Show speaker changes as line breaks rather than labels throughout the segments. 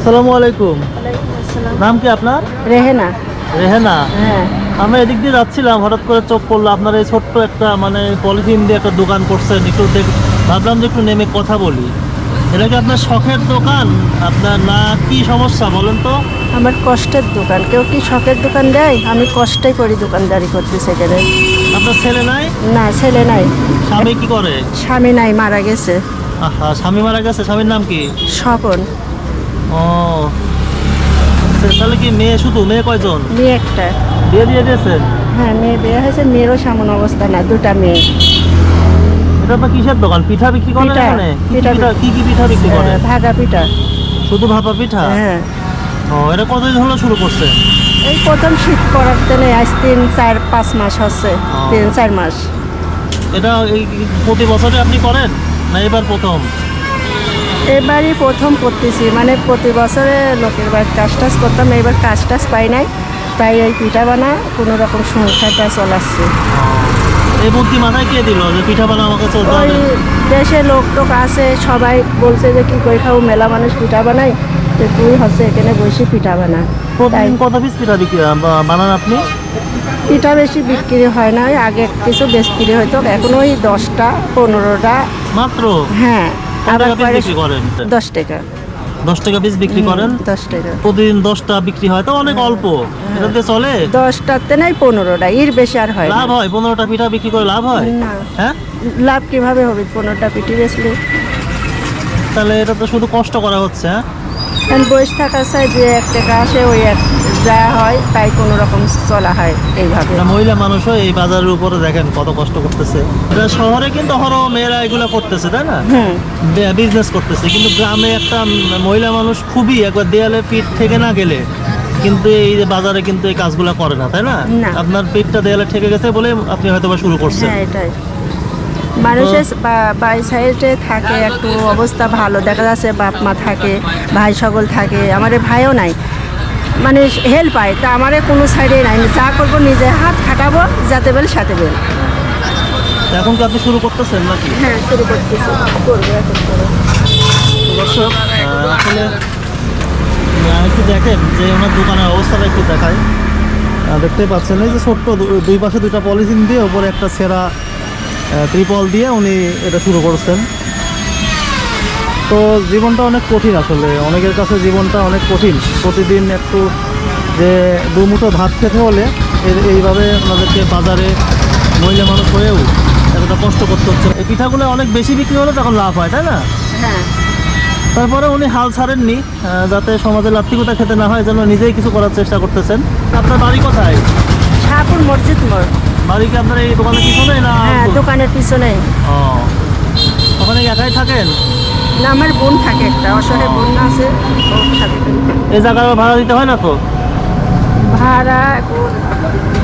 আসসালামু আলাইকুম। নাম কি আপনার?
রেহেনা।
রেহেনা।
হ্যাঁ,
আমরা এদিক দিয়ে যাচ্ছিলাম, হঠাৎ করে চোখ পড়লো আপনার এই ছোট্ট একটা মানে পলিথিন দিয়ে একটা দোকান করছেন। একটু ভাবলাম যে একটু নেমে কথা বলি। এটা কি আপনার শখের দোকান আপনার, না কি সমস্যা বলেন তো?
আমার কষ্টের দোকান। কেউ কি শখের দোকান দেয়? আমি কষ্টই করি দোকানদারি করতে সেখানে।
আপনার ছেলে নাই?
না, ছেলে নাই।
স্বামী কি করে?
স্বামী নাই, মারা গেছে।
আহা, স্বামী মারা গেছে। স্বামীর নাম কি?
স্বপন।
ও আচ্ছা, তাহলে কি মেয়ে? শুধু মেয়ে কয়জন?
মেয়ে একটা।
বিয়ে দিয়ে দিয়েছেন?
হ্যাঁ, মেয়ে বিয়ে হয়েছে। মেয়েরও সামন অবস্থা না, দুটা মেয়ে।
এটা তো কিসের দোকান? পিঠা বিক্রি করেন
পিঠা।
এখানে?
পিঠা
কি কি পিঠা বিক্রি করেন?
ভাগা পিঠা।
শুধু ভাপা পিঠা?
হ্যাঁ।
ও, এটা কতদিন হলো শুরু করছে?
এই প্রথম শীত পড়ার তেনে আজ 3-4-5 মাস হচ্ছে। 3-4 মাস।
এটা এই প্রতি বছরে আপনি করেন না এবার প্রথম?
এবারই প্রথম করতেছি, মানে প্রতি বছরে লোকের বাড়ির কাজ টাজ করতাম, এবার কাজ টাজ পাই নাই, তাই এই পিঠা বানা কোনো রকম সংসারটা চলাচ্ছে।
এই বুদ্ধি মাথায় কে দিল যে পিঠা বানা আমাকে চলতে
ওই
হবে?
দেশে লোক টোক আছে, সবাই বলছে যে কী করে খাবো, মেলা মানুষ পিঠা বানাই, তো তুই হচ্ছে এখানে বসে পিঠা বানা। তাই
প্রতিদিন কত পিস পিঠা বিক্রি বানান আপনি?
পিঠা বেশি বিক্রি হয় না, ওই আগে কিছু বিক্রি হতো, এখন ওই 10টা 15টা
মাত্র?
হ্যাঁ।
কত
আবার
টাকা পিস বিক্রি করেন?
10 টাকা।
10 টাকা পিস বিক্রি করেন?
10 টাকা।
প্রতিদিন 10টা বিক্রি হয় তো অনেক অল্প। এটাতে চলে?
10টাতে নাই 15টা, এর বেশি আর হয় না।
লাভ হয়? 15টা পিঠা বিক্রি করে লাভ হয়?
না।
হ্যাঁ,
লাভ কিভাবে হবে? 15টা পিঠি বেচলে।
তাহলে এটা তো শুধু কষ্ট করা হচ্ছে। হ্যাঁ,
কারণ বয়স থাকা চাই, যে 1 টাকা আসে ওই এক যা হয় তাই কোনো রকম চলা হয় এইভাবে।
একটা মহিলা মানুষও এই বাজারের উপরে দেখেন কত কষ্ট করতেছে। এটা শহরে কিন্তু হরো মেয়েরা এগুলো করতেছে, তাই না?
হুম।
বিজনেস করতেছে, কিন্তু গ্রামে একটা মহিলা মানুষ খুবই একবার দেয়ালে পিঠ থেকে না গেলে কিন্তু এই যে বাজারে কিন্তু এই কাজগুলো করে না, তাই না?
না।
আপনার পিঠটা দেয়ালে ঠেকে গেছে বলে আপনি হয়তো বা শুরু করছেন।
হ্যাঁ, এটাই। মানুষের বাই সাইডে থাকে একটু অবস্থা ভালো, দেখা যাচ্ছে বাপ মা থাকে, ভাই সকল থাকে, আমার ভাইও নাই, মানে হেল্প পায়, তা আমার কোনো সাইডে নাই। আমি যা করবো নিজে হাত খাটাবো, যাতে বেল সাথে বেল।
এখন কি আপনি শুরু করতেছেন নাকি?
হ্যাঁ, শুরু করতেছি, করবো এখন করে।
দর্শক, আসলে একটু দেখেন যে ওনার দোকানের অবস্থাটা একটু দেখায়। দেখতেই পাচ্ছেন এই যে ছোট্ট দুই পাশে দুইটা পলিথিন দিয়ে ওপরে একটা ছেঁড়া ত্রিপল দিয়ে উনি এটা শুরু করছেন। তো জীবনটা অনেক কঠিন, আসলে অনেকের কাছে জীবনটা অনেক কঠিন। প্রতিদিন একটু যে দুমুঠো ভাত খেতে হলে এইভাবে আমাদেরকে বাজারে মহিলা মানুষ হয়েও এতটা কষ্ট করতে হচ্ছে। এই পিঠাগুলো অনেক বেশি বিক্রি হলে তখন লাভ হয়, তাই না?
হ্যাঁ।
তারপরে উনি হাল ছাড়েননি, যাতে সমাজের লাত্তিকতা খেতে না হয়, যেন নিজেই কিছু করার চেষ্টা করতেছেন। আপনার বাড়ি কোথায়?
শাহপুর মসজিদ মোড়।
বাড়ি কি আপনার এই দোকানের পিছনে না?
হ্যাঁ, দোকানের পিছনে।
ও, ওখানে কি একাই থাকেন?
না, আমার বোন থাকে, একটা অসহায় বোন আছে, ওর সাথে করি।
এই জায়গায় ভাড়া দিতে হয় না তো?
ভাড়া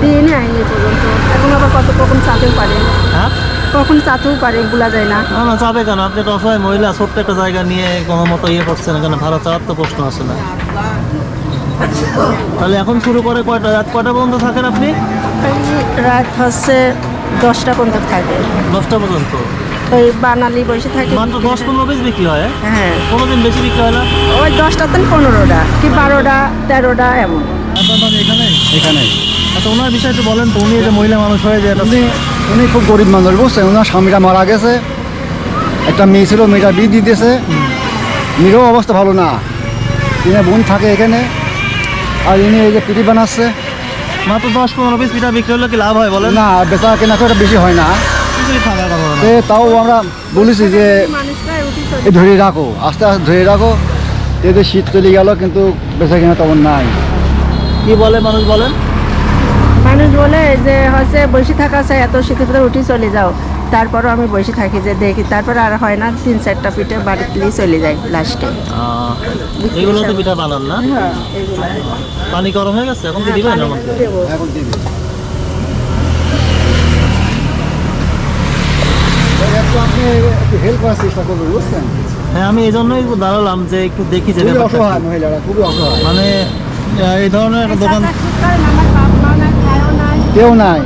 দিয়ে নেয় এই পর্যন্ত, এখন আবার কখন চাতেও পারে,
হ্যাঁ,
কখন চাতেও পারে, বলা যায় না।
না না, চাবে কেন? আপনি একটা অসহায় মহিলা, ছোট্ট একটা জায়গা নিয়ে কোনো মতো ইয়ে করছেন, এখানে ভাড়া চাওয়ার তো প্রশ্ন আসে না। তাহলে এখন শুরু করে কয়টা, রাত কয়টা পর্যন্ত থাকেন আপনি?
এই রাত হচ্ছে 10টা পর্যন্ত থাকে।
10টা পর্যন্ত?
ওই বাঙালি বসে থাকে।
মাত্র 10-15 পিস বিক্রি হয়?
হ্যাঁ,
কোনোদিন বেশি বিক্রি হয় না?
ওই 10টাতে 15টা কি 12টা 13টা এমন।
আপনার বাড়ি এখানে?
এখানে
আচ্ছা, ওনার বিষয়ে একটু বলেন তো। উনি যে মহিলা মানুষ হয়ে যে এটা
উনি খুব গরিব মানুষ, বুঝছেন? ওনার স্বামীটা মারা গেছে, একটা মেয়ে ছিল, মেয়েটা বিয়ে দিয়ে দিয়েছে। মেয়েরও অবস্থা ভালো না, তিনি বোন থাকে এখানে, আর ইনি এই যে পিঠি বানাচ্ছে।
মাত্র 10-15 পিস পিঠা বিক্রি হলে কি লাভ হয় বলেন?
না, বেচা কেনা তো বেশি হয় না।
কিছুই থাকার কথা না।
তাও আমরা বলেছি যে
মানুষটাই উঠি চলে।
এই ধরে রাখো, আস্তে আস্তে ধরে রাখো। এদের শীত চলে গেল, কিন্তু বেচা কেনা তেমন নাই।
কি বলে মানুষ বলেন?
মানুষ বলে যে হচ্ছে বসে থাকা চাই, এত শীতের ভিতরে উঠি চলে যাও। তারপরও আমি বসে থাকি, যে দেখি, তারপরে আর হয় না, 3-4টা পিঠে বাড়িতে চলে যায় লাস্টে।
এগুলো তো পিঠা বানান না?
হ্যাঁ, এগুলো।
পানি গরম হয়ে গেছে, এখন কি দিবেন
পানি
আমাকে?
দেবো।
এখন দিবি আপনি একটু হেল্প করার চেষ্টা করবেন, বুঝছেন?
হ্যাঁ, আমি এই জন্যই দাঁড়ালাম যে একটু দেখি যে
খুবই
ব্যাপারটা
অসহায়
কি।
মহিলারা, খুবই অসহায়।
মানে এই ধরনের একটা দোকান,
আমার বাপ মা নাই, ভাইও নাই,
কেউ নাই।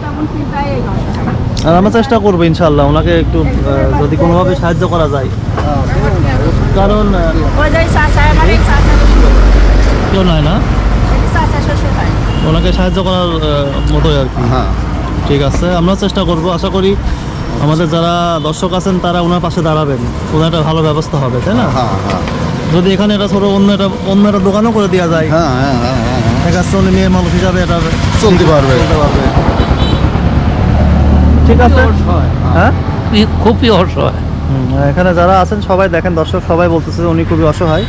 তখন চিন্তায় এই ঘটনা।
আর আমরা চেষ্টা করবো ইনশাল্লাহ ওনাকে একটু যদি কোনোভাবে সাহায্য করা যায়, কারণ
ওই যে চাচা, আমার এই চাচা
কেউ নাই না,
এটা চাচা শ্বশুর হয়।
ওনাকে সাহায্য করার মতোই আর কি।
হ্যাঁ
ঠিক আছে, আমরা চেষ্টা করব, আশা করি আমাদের যারা দর্শক আছেন তারা ওনার পাশে দাঁড়াবেন, ওনার একটা ভালো ব্যবস্থা হবে, তাই না?
হ্যাঁ হ্যাঁ
যদি এখানে এটা ছোটো অন্য একটা দোকানও করে দেওয়া যায়,
হ্যাঁ হ্যাঁ হ্যাঁ হ্যাঁ
ঠিক আছে, উনি মেয়ে মানুষ হিসাবে এটা
চলতে পারবে।
চলতে পারবে। ঠিক আছে, হ্যাঁ
খুবই অসহায়।
এখানে যারা আছেন সবাই দেখেন, দর্শক সবাই বলতেছে উনি খুবই অসহায়।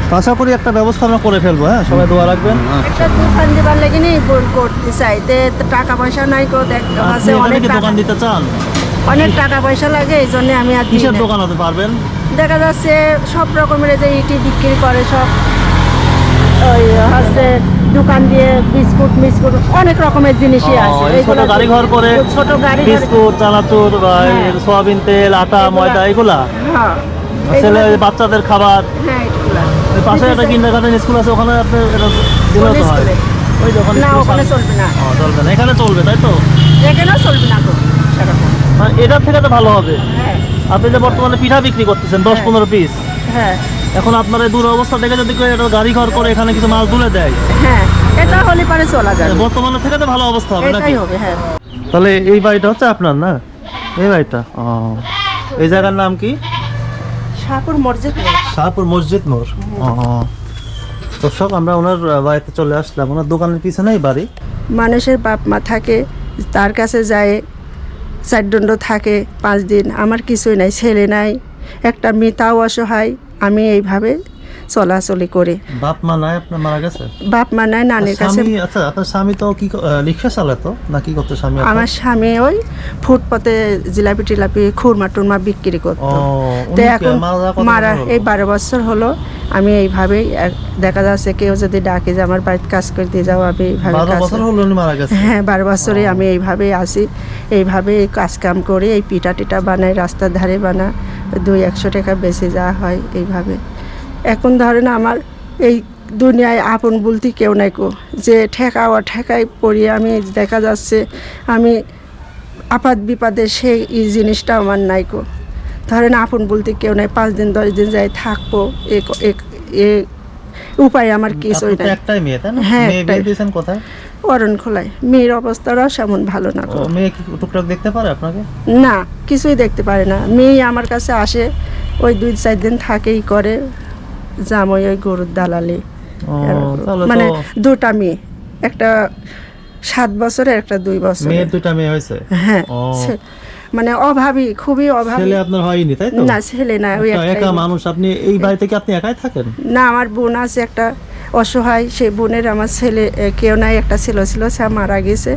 তো আশা করি একটা ব্যবস্থা আমরা করে ফেলবো। হ্যাঁ, সবাই দোয়া রাখবেন।
একটা দোকান দিবার লেগে নেই বোন করতে চাই, তো টাকা পয়সা নাই কেউ
আপনি
আছে,
এখানে
অনেক
কি
টাকা,
দোকান দিতে চান?
অনেক টাকা পয়সা লাগে, এই জন্য আমি আর দিই
কিসের
না।
দোকান হতে পারবেন?
দেখা যাচ্ছে সব রকমের যে ইটি বিক্রি করে, সব ওই হচ্ছে দোকান দিয়ে বিস্কুট মিস্কুট অনেক রকমের জিনিসই আছে।
এই ছোট
এইগুলো
গাড়ি ঘর করে
ছোট গাড়ি ঘর,
বিস্কুট, চানাচুর, বা
হ্যাঁ।
সোয়াবিন তেল, আটা,
এগুলা-
ময়দা, এগুলা
হ্যাঁ
ছেলে
এইগুলা-
বাচ্চাদের খাবার।
হ্যাঁ এগুলা।
ওই পাশে একটা কিন্ডারগার্টেন স্কুল আছে, ওখানে আপনি এটা দিলেও তো হয়।
স্কুলে?
ওই যে ওখানে
না
স্কুলের
ওখানে
সামনে।
চলবে না,
চলবে না, এখানে চলবে, তাই তো?
এখানেও চলবে না তো সেরকম।
আর এটার থেকে তো ভালো হবে।
হ্যাঁ
আপনি যে বর্তমানে পিঠা বিক্রি করতেছেন 10-15 পিস,
হ্যাঁ
এখন আপনার এই দূর অবস্থা দেখে যদি কেউ এটা গাড়ি ঘর করে এখানে কিছু মাল তুলে দেয়,
হ্যাঁ, এটা হলে পারে চলা যাবে,
বর্তমানে থেকে তো ভালো অবস্থা হবে নাকি?
এটাই হবে। হ্যাঁ,
তাহলে এই বাড়িটা হচ্ছে আপনার না? এই বাড়িটা, এই জায়গার নাম কি?
শাহপুর মসজিদ নেই।
শাহপুর মসজিদ মোড়। দর্শক, আমরা ওনার বাড়িতে চলে আসলাম, ওনার দোকানের পিছনেই বাড়ি।
মানুষের বাপ মা থাকে, তার কাছে যায়, 4 দণ্ড থাকে 5 দিন। আমার কিছুই নাই, ছেলে নাই, একটা মেয়ে, তাও অসহায়। আমি এইভাবে চলাচলি করি।
বাপ মা নাই আপনার, মারা গেছে?
বাপ মা নাই, নানির কাছে।
স্বামী, আচ্ছা আপনার স্বামী তো কি রিক্সা চালাতো না কি করতো স্বামী আপনার?
আমার স্বামী ওই ফুটপথে জিলাপি টিলাপি খুরমা টুরমা বিক্রি করতো।
ও,
তো
উনি কি
এখন
মারা যাওয়ার কত
মারা
বছর হলো?
এই 12 বছর হলো। আমি এইভাবেই দেখা যাচ্ছে কেউ যদি ডাকে যে আমার বাড়িতে কাজ করে দিয়ে যাও, আমি এইভাবে
12 বছর হলো উনি মারা গেছে?
হ্যাঁ 12 বছরে আমি এইভাবেই আসি, এইভাবেই কাজ কাম করি, এই পিঠা টিটা বানাই, রাস্তার ধারে বানা, 200-100 টাকা বেশি যা হয় এইভাবে। এখন ধরেন আমার এই দুনিয়ায় আপন বলতে কেউ নাই কো, যে ঠেকাওয়া ঠেকায় পড়ি আমি। দেখা যাচ্ছে আমি আপাত বিপাদে সেই এই জিনিসটা আমার নাই কো। ধরেন আপন বলতে কেউ নাই, 5 দিন 10 দিন যাই থাকবো, এ উপায় আমার কিছুই
আপনার তো
নাই।
একটাই মেয়ে, তাই না?
হ্যাঁ,
মেয়ে
একটাই।
বিয়ে দিয়েছেন কোথায়?
অরণ খোলায়। মেয়ের অবস্থাটাও সেমন ভালো না
ও,
কো।
মেয়ে কি টুকটাক দেখতে পারে আপনাকে?
না, কিছুই দেখতে পারে না। মেয়ে আমার কাছে আসে, ওই 2-4 দিন থাকেই করে, জামাই ওই গরুর দালালি।
ও, তাহলে
মানে
তো
2টা মেয়ে, একটা 7 বছরের, একটা 2 বছরের।
মেয়ের 2টা মেয়ে হয়েছে?
হ্যাঁ,
ও,
মানে অভাবী, খুবই অভাবী।
ছেলে আপনার হয়নি, তাই তো?
না, ছেলে না, ওই
একটা
একটাই
একা
মেয়ে।
মানুষ। আপনি এই বাড়িতে কি আপনি একাই থাকেন?
না, আমার বোন আছে একটা অসহায়, সেই বোনের আমার ছেলে কেউ নাই, একটা ছিল সে মারা গেছে।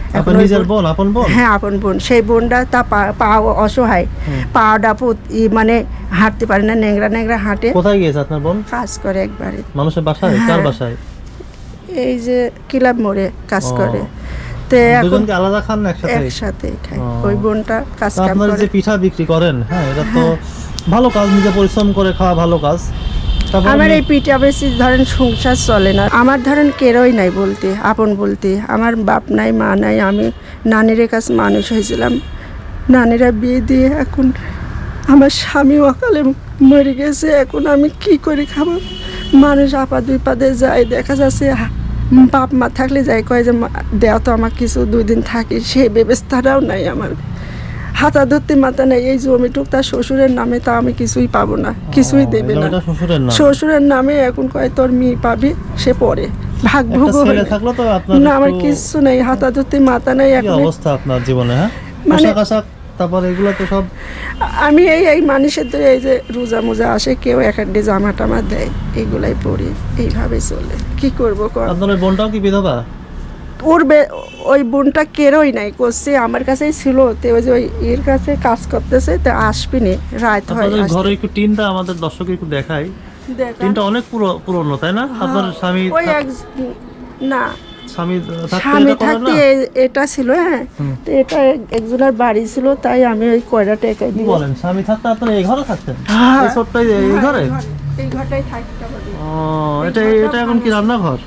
এখন
আপনার
ওই
নিজের
বোন-
বোন, আপন বোন?
হ্যাঁ আপন বোন। সেই বোনটা তা পা অসহায়, পাটা মানে হাঁটতে পারে না, ন্যাংরা ন্যাংরা হাঁটে,
কোথায় গিয়েছে আপনার বোন?
কাজ করে একবারে।
মানুষের বাসায়? কার
হ্যাঁ।
বাসায়?
এই যে ক্লাব মোড়ে কাজ
ও।
করে। তো এখন
দুজনকে আলাদা খান না একসাথে?
একসাথে খাই।
ও।
ওই বোনটা কাজ
তো
কাম
আপনার
করে।
যে পিঠা বিক্রি করেন, হ্যাঁ, এটা তো ভালো কাজ, নিজে পরিশ্রম করে খাওয়া ভালো কাজ। তারপর
আমার
আপনি-
এই পিঠা বেশি ধরেন সংসার চলে না। আমার ধরেন কেরোই নাই বলতে, আপন বলতে। আমার বাপ নাই, মা নাই। আমি নানির কাছে মানুষ হয়েছিলাম, নানিরা বিয়ে দিয়ে এখন আমার স্বামী অকালে মরে গেছে। এখন আমি কি করে খাবো? মানুষ আপাত বিপাদে যায়, দেখা যাচ্ছে বাপ মা থাকলে যায়, কয় যে দেও তো আমার কিছু 2 দিন থাকি, সেই ব্যবস্থাটাও নাই আমার। হাতা ধরতে মাথা নেই। এই জমিটুক তার শ্বশুরের নামে, তা আমি কিছুই পাবো না, কিছুই দেবে না।
এটা শ্বশুরের নাম?
শ্বশুরের নামে এখন কয় তোর মেয়ে পাবি, সে পরে ভাগ
একটা
ভোগ
ছেলে থাকলো তো আপনার
না, আমার
একটু-
কিচ্ছু নেই, হাতা ধরতে মাথা নেই
কি
এখন।
অবস্থা আপনার জীবনে? হ্যাঁ,
মানে-
পোশাক আশাক, তারপর এগুলো তো সব
আমি এই মানুষের তো এই যে রোজা মোজা আসে, কেউ এক একটা জামা টামা দেয়, এইগুলাই পরি, এইভাবে চলে। কি করবো কর?
আপনার ওই বোনটাও কি বিধবা?
ওর ওই বোনটা কেরোই নাই, করছে আমার কাছেই ছিল। তো ওই যে ওই এর কাছে কাজ করতেছে, তো আসবি নি, রাত হয়
আপনাদের
আসতে।
ঘরে একটু টিনটা আমাদের দর্শক একটু দেখাই।
দেখা।
টিনটা অনেক পুরনো, তাই না? আপনার স্বামী
ওই না,
স্বামী থাকতে
স্বামী
এটা করেন
থাকতে
না?
এটা ছিল। হ্যাঁ, তো এটা একজনের বাড়ি ছিল, তাই আমি ওই কয়টা টেকা
কি
দিয়ে।
বলেন, স্বামী থাকতে আপনার এই ঘরে থাকতেন?
হ্যাঁ।
এই ছোট্ট এই ঘরে?
এই ঘরটাই থাকতে হবে।
ও, এটা এখন কি রান্নাঘর?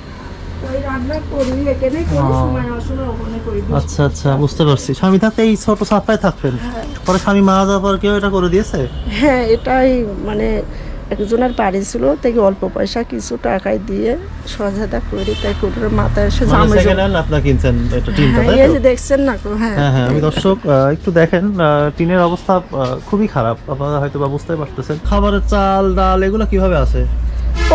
ওই রান্না করি, এখানে করি,
ও।
সময় অসময় ওখানে করি।
আচ্ছা আচ্ছা, বুঝতে পারছি। স্বামী থাকতে এই ছোট ছাদটায় থাকতেন, পরে স্বামী মারা যাওয়ার পর কেউ এটা করে দিয়েছে?
হ্যাঁ, এটাই মানে একজনের বাড়ি ছিল তাই অল্প পয়সা কিছু টাকায় দিয়ে সহায়তা করি, তাই কোনো মাথায় এসে
মানে
জামে
সেকেন্ড হ্যান্ড আপনারা কিনছেন এটা টিনটা,
হ্যাঁ,
তাই
এই
তো?
যে দেখছেন না গো, হ্যাঁ
হ্যাঁ হ্যাঁ, আমি দর্শক একটু দেখেন, টিনের অবস্থা খুবই খারাপ, আপনারা হয়তো বা বুঝতে পারতেছেন। খাবারের চাল ডাল এগুলো কিভাবে আছে?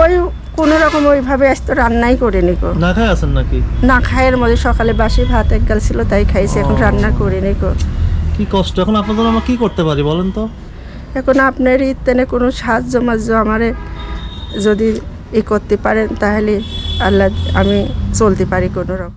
ওই কোনো রকম ওইভাবে আজ তো রান্নাই করিনি গো,
না খায় আছেন নাকি?
না খায়ের মধ্যে সকালে বাসি ভাত এক গাল ছিল তাই খাইছি, এখন রান্না করিনি গো।
কি কষ্ট, এখন আপনাদের আমরা কি করতে পারি বলেন তো?
এখন আপনার ইতেনে কোনো সাহায্য মাঝ্য আমারে যদি করতে পারেন তাহলে আল্লাহ আমি চলতে পারি কোনো রকম।